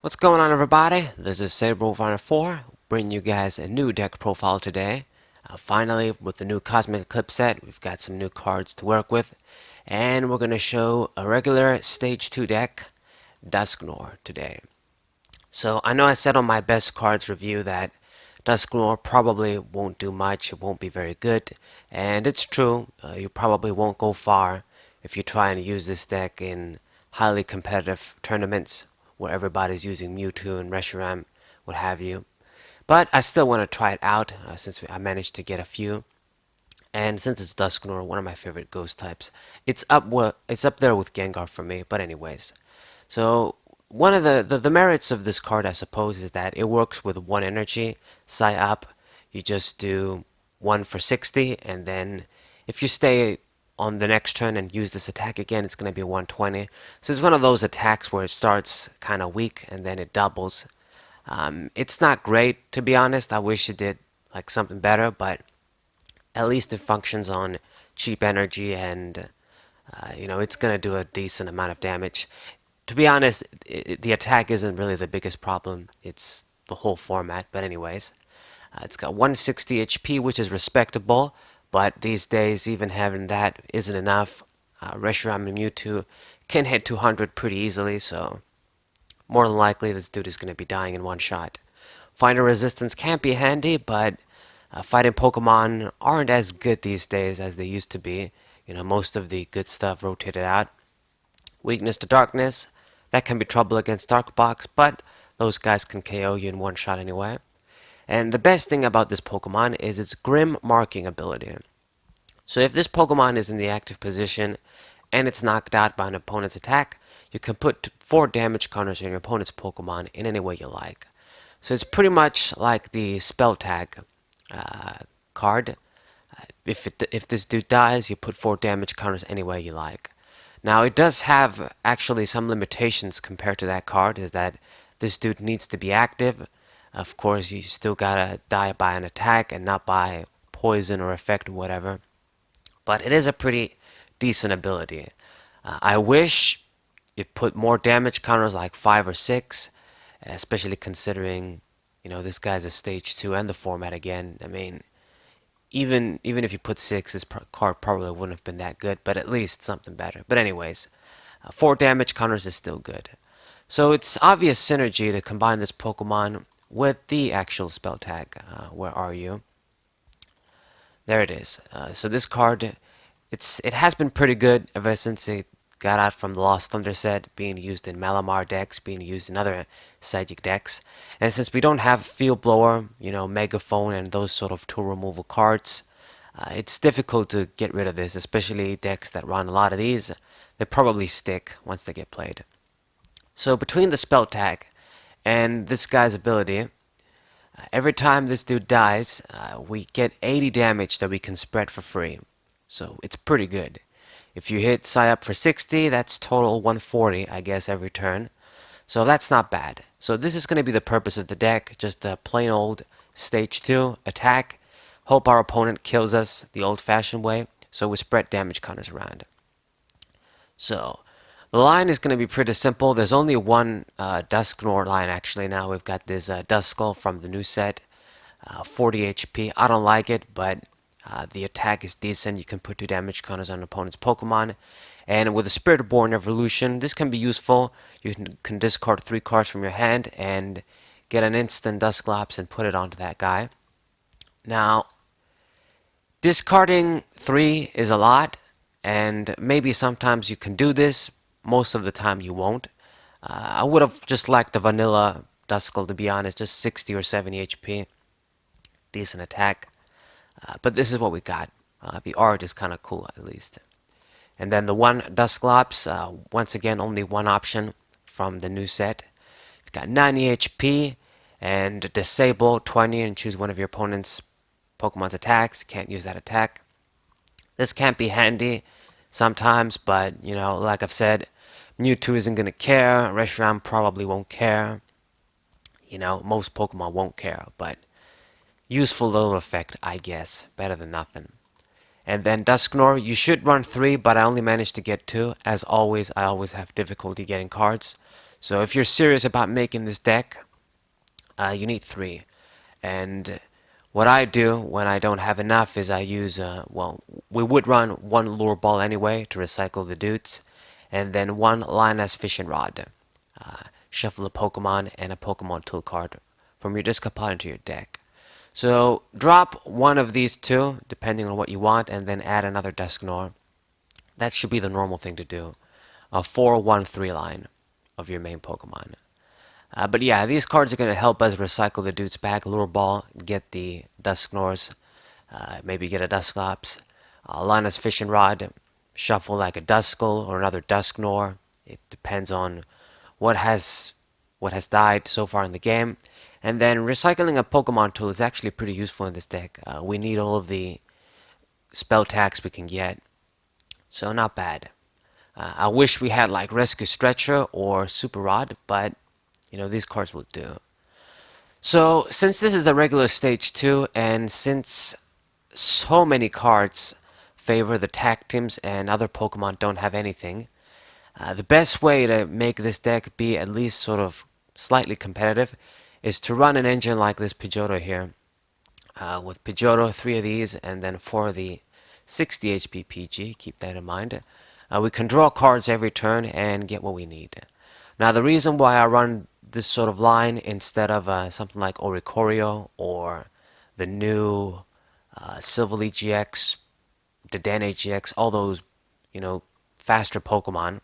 What's going on, everybody? This is Saber4, bringing you guys a new deck profile today. Finally, with the new Cosmic Eclipse set, we've got some new cards to work with, and we're going to show a regular Stage 2 deck, Dusknoir, today. So, I know I said on my best cards review that Dusknoir probably won't do much, it won't be very good, and it's true, you probably won't go far if you try and use this deck in highly competitive tournaments where everybody's using Mewtwo and Reshiram, what have you. But I still want to try it out since I managed to get a few. And since it's Dusknoir, one of my favorite ghost types, it's up there with Gengar for me. But anyways, so one of the merits of this card, I suppose, is that it works with one energy. Psy up, you just do one for 60, and then if you stay on the next turn and use this attack again, it's going to be 120. So it's one of those attacks where it starts kind of weak and then it doubles. It's not great, to be honest. I wish it did like something better, but at least it functions on cheap energy, and it's going to do a decent amount of damage. To be honest, the attack isn't really the biggest problem. It's the whole format. But anyways, it's got 160 HP, which is respectable. But these days, even having that isn't enough. Reshiram and Mewtwo can hit 200 pretty easily, so more than likely this dude is going to be dying in one shot. Finder resistance can be handy, but fighting Pokemon aren't as good these days as they used to be. Most of the good stuff rotated out. Weakness to darkness, that can be trouble against Dark Box, but those guys can KO you in one shot anyway. And the best thing about this Pokemon is its Grim Marking ability. So if this Pokemon is in the active position and it's knocked out by an opponent's attack, you can put 4 damage counters on your opponent's Pokemon in any way you like. So it's pretty much like the spell tag card. If this dude dies, you put 4 damage counters any way you like. Now it does have actually some limitations compared to that card, is that this dude needs to be active. Of course, you still gotta die by an attack and not by poison or effect or whatever. But it is a pretty decent ability. I wish it put more damage counters like 5 or 6, especially considering, this guy's a stage 2 and the format again. I mean, even if you put 6, this card probably wouldn't have been that good, but at least something better. But anyways, 4 damage counters is still good. So it's obvious synergy to combine this Pokemon with the actual spell tag. Where are you? There it is. So this card, it has been pretty good ever since it got out from the Lost Thunder set, being used in Malamar decks, being used in other Psychic decks. And since we don't have Field Blower, Megaphone, and those sort of tool removal cards, it's difficult to get rid of this, especially decks that run a lot of these. They probably stick once they get played. So between the spell tag and this guy's ability, every time this dude dies, we get 80 damage that we can spread for free. So it's pretty good. If you hit Psy up for 60, that's total 140, I guess, every turn. So that's not bad. So this is going to be the purpose of the deck, just a plain old stage 2 attack. Hope our opponent kills us the old-fashioned way, so we spread damage counters around. So the line is going to be pretty simple. There's only one Dusknoir line actually now. We've got this Duskull from the new set, 40 HP. I don't like it, but the attack is decent. You can put 2 damage counters on an opponent's Pokemon. And with the Spirit-Born Evolution, this can be useful. You can discard 3 cards from your hand and get an instant Dusclops and put it onto that guy. Now, discarding 3 is a lot, and maybe sometimes you can do this. Most of the time you won't. I would have just liked the vanilla Duskull, to be honest, just 60 or 70 HP. Decent attack. But this is what we got. The art is kind of cool, at least. And then the one Dusclops, once again, only one option from the new set. You've got 90 HP, and disable 20 and choose one of your opponent's Pokemon's attacks. You can't use that attack. This can't be handy sometimes, but, like I've said, Mewtwo isn't going to care. Reshiram probably won't care. Most Pokemon won't care, but useful little effect, I guess. Better than nothing. And then Dusknoir, you should run 3, but I only managed to get 2. As always, I always have difficulty getting cards. So if you're serious about making this deck, you need 3. And what I do when I don't have enough is I use, well, we would run 1 lure ball anyway to recycle the dudes, and then 1 lioness fishing rod. Shuffle a Pokemon and a Pokemon tool card from your discard pile into your deck. So drop one of these 2, depending on what you want, and then add another Dusknoir. That should be the normal thing to do. A 4-1-3 line of your main Pokemon. But yeah, these cards are going to help us recycle the dude's back, lure ball, get the Dusknoirs, maybe get a Dusclops, Lana's fishing rod, shuffle like a Duskull or another Dusknoir. It depends on what has died so far in the game. And then recycling a Pokemon tool is actually pretty useful in this deck. We need all of the spell attacks we can get, so not bad. I wish we had like Rescue Stretcher or Super Rod, but these cards will do. So since this is a regular stage 2, and since so many cards favor the tag teams and other Pokemon don't have anything, the best way to make this deck be at least sort of slightly competitive is to run an engine like this Pidgeotto here. With Pidgeotto, 3 of these, and then 4 of the 60 HP PG, keep that in mind. We can draw cards every turn and get what we need. Now the reason why I run this sort of line instead of something like Oricorio or the new Silvally GX, Dedenne GX, all those, faster Pokemon,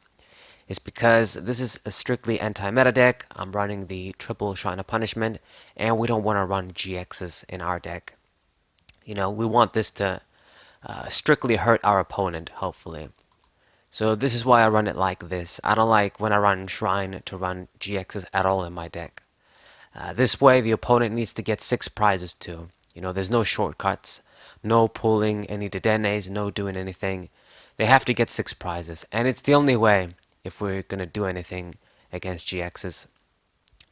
is because this is a strictly anti-meta deck. I'm running the triple Shrine of Punishment, and we don't want to run GXs in our deck. We want this to strictly hurt our opponent, hopefully. So this is why I run it like this. I don't like when I run Shrine to run GXs at all in my deck. This way the opponent needs to get 6 prizes too. There's no shortcuts, no pulling any Dedennes, no doing anything. They have to get 6 prizes, and it's the only way if we're going to do anything against GXs.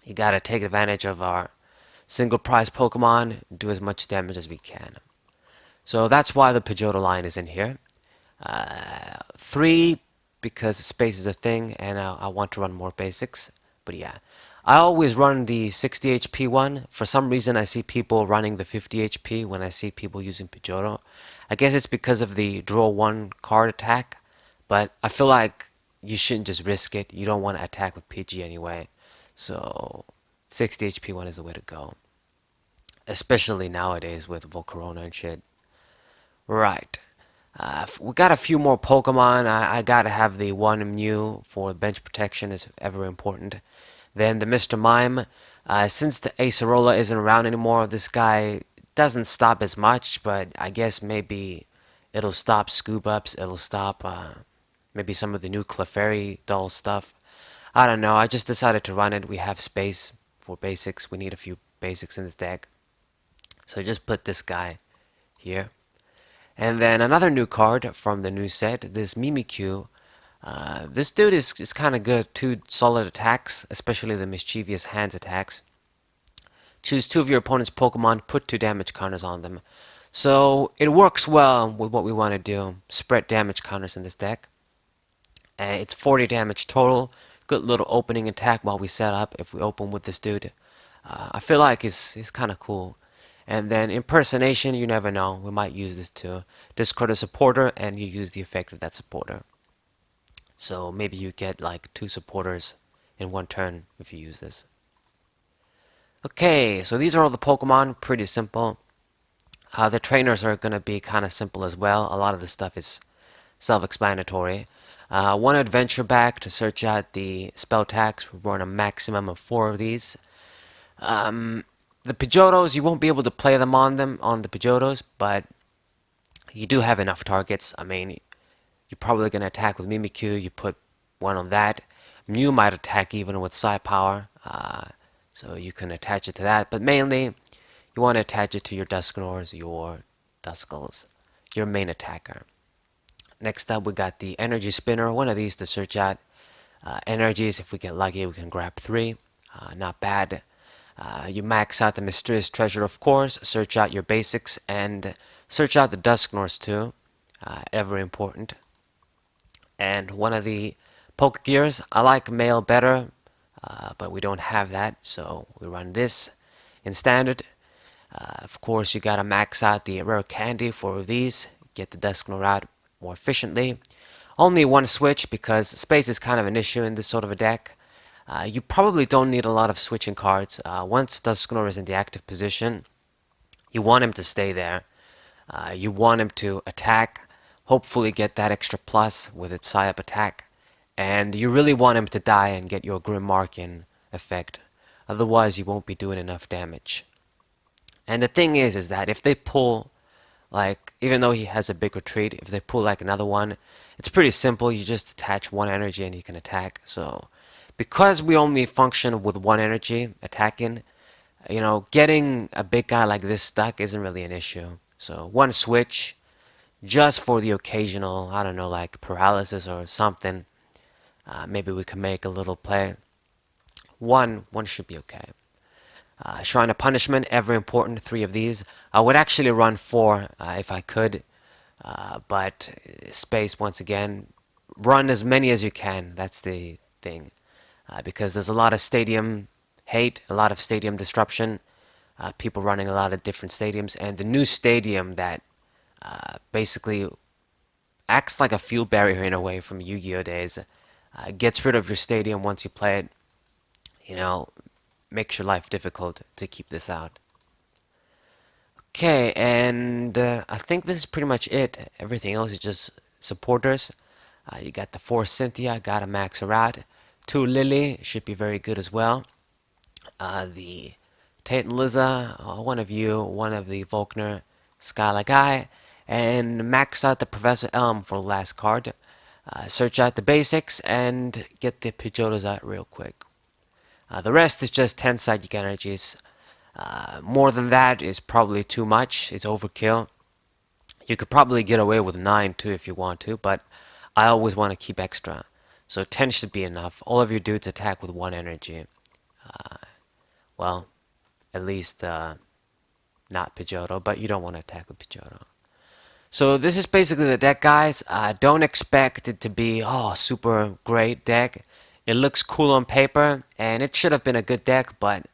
You gotta take advantage of our single prize Pokemon, do as much damage as we can. So that's why the Pidgeotto line is in here. 3 because space is a thing, and I want to run more basics. But yeah, I always run the 60 HP one. For some reason, I see people running the 50 HP when I see people using Pidgeotto. I guess it's because of the draw 1 card attack, but I feel like you shouldn't just risk it. You don't want to attack with PG anyway. So 60 HP one is the way to go. Especially nowadays with Volcarona and shit. Right. We got a few more Pokemon. I gotta have the one Mew for bench protection, is ever important. Then the Mr. Mime. Since the Acerola isn't around anymore, this guy doesn't stop as much, but I guess maybe it'll stop Scoop Ups, it'll stop maybe some of the new Clefairy doll stuff. I don't know, I just decided to run it. We have space for basics. We need a few basics in this deck. So just put this guy here. And then another new card from the new set, this Mimikyu. This dude is kind of good. 2 solid attacks, especially the mischievous hands attacks. Choose 2 of your opponent's Pokemon, put 2 damage counters on them. So it works well with what we want to do. Spread damage counters in this deck. It's 40 damage total. Good little opening attack while we set up if we open with this dude. I feel like he's kind of cool. And then impersonation, you never know. We might use this to discard a supporter and you use the effect of that supporter. So maybe you get like 2 supporters in 1 turn if you use this. Okay, so these are all the Pokemon. Pretty simple. The trainers are going to be kind of simple as well. A lot of the stuff is self-explanatory. 1 adventure bag to search out the spell tags. We run a maximum of 4 of these. The Pidgeottos, you won't be able to play them on the Pidgeottos, but you do have enough targets. I mean, you're probably going to attack with Mimikyu. You put 1 on that. Mew might attack even with Psi Power, so you can attach it to that. But mainly, you want to attach it to your Dusknoirs, your Duskulls, your main attacker. Next up, we got the Energy Spinner. 1 of these to search out energies. If we get lucky, we can grab 3. Not bad. You max out the Mysterious Treasure, of course, search out your basics, and search out the Dusknoirs too. Ever important. And 1 of the Poke Gears, I like male better. but we don't have that, so we run this in standard. Of course, you gotta max out the rare candy for these, get the Dusknoir out more efficiently. Only one switch because space is kind of an issue in this sort of a deck. You probably don't need a lot of switching cards. Once Dusknoir is in the active position, you want him to stay there. You want him to attack, hopefully get that extra plus with its Psy-Up attack, and you really want him to die and get your Grim Markin effect. Otherwise, you won't be doing enough damage. And the thing is that if they pull, like, even though he has a big retreat, if they pull like another one, it's pretty simple. You just attach one energy and he can attack. So, because we only function with one energy attacking, getting a big guy like this stuck isn't really an issue. So, one switch, just for the occasional, I don't know, like paralysis or something. Maybe we can make a little play. One should be okay. Shrine of Punishment, ever important, 3 of these. I would actually run 4 if I could, but space, once again, run as many as you can. That's the thing, because there's a lot of stadium hate, a lot of stadium disruption, people running a lot of different stadiums, and the new stadium that basically acts like a field barrier in a way from Yu-Gi-Oh days, gets rid of your stadium once you play it. Makes your life difficult to keep this out. Okay, and I think this is pretty much it. Everything else is just supporters. You got the 4 Cynthia, gotta max her out. 2 Lily, should be very good as well. The Tate and Liza, one of you, one of the Volkner, Skyla Guy, and max out the Professor Elm for the last card. Search out the basics and get the Pidgeotos out real quick. The rest is just 10 psychic energies. More than that is probably too much. It's overkill. You could probably get away with 9 too if you want to, but I always want to keep extra. So 10 should be enough. All of your dudes attack with 1 energy. Well, at least not Pidgeotto, but you don't want to attack with Pidgeotto. So this is basically the deck, guys. Don't expect it to be, super great deck. It looks cool on paper, and it should have been a good deck, but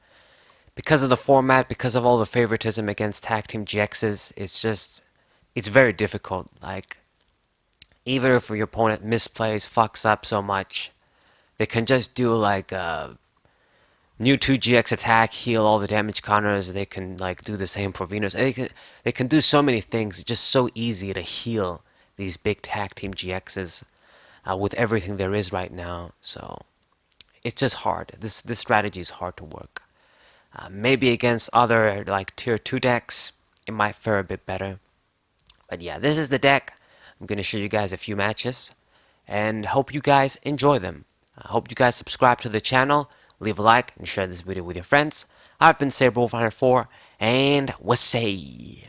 because of the format, because of all the favoritism against Tag Team GXs, it's very difficult. Like, even if your opponent misplays, fucks up so much, they can just do like a new 2GX attack, heal all the damage counters. They can like do the same for Venus. They can do so many things. It's just so easy to heal these big Tag Team GXs. With everything there is right now, so it's just hard. This strategy is hard to work. Maybe against other like tier 2 decks, it might fare a bit better. But yeah, this is the deck. I'm gonna show you guys a few matches, and hope you guys enjoy them. I hope you guys subscribe to the channel, leave a like, and share this video with your friends. I've been SaberWolf4, and we'll see.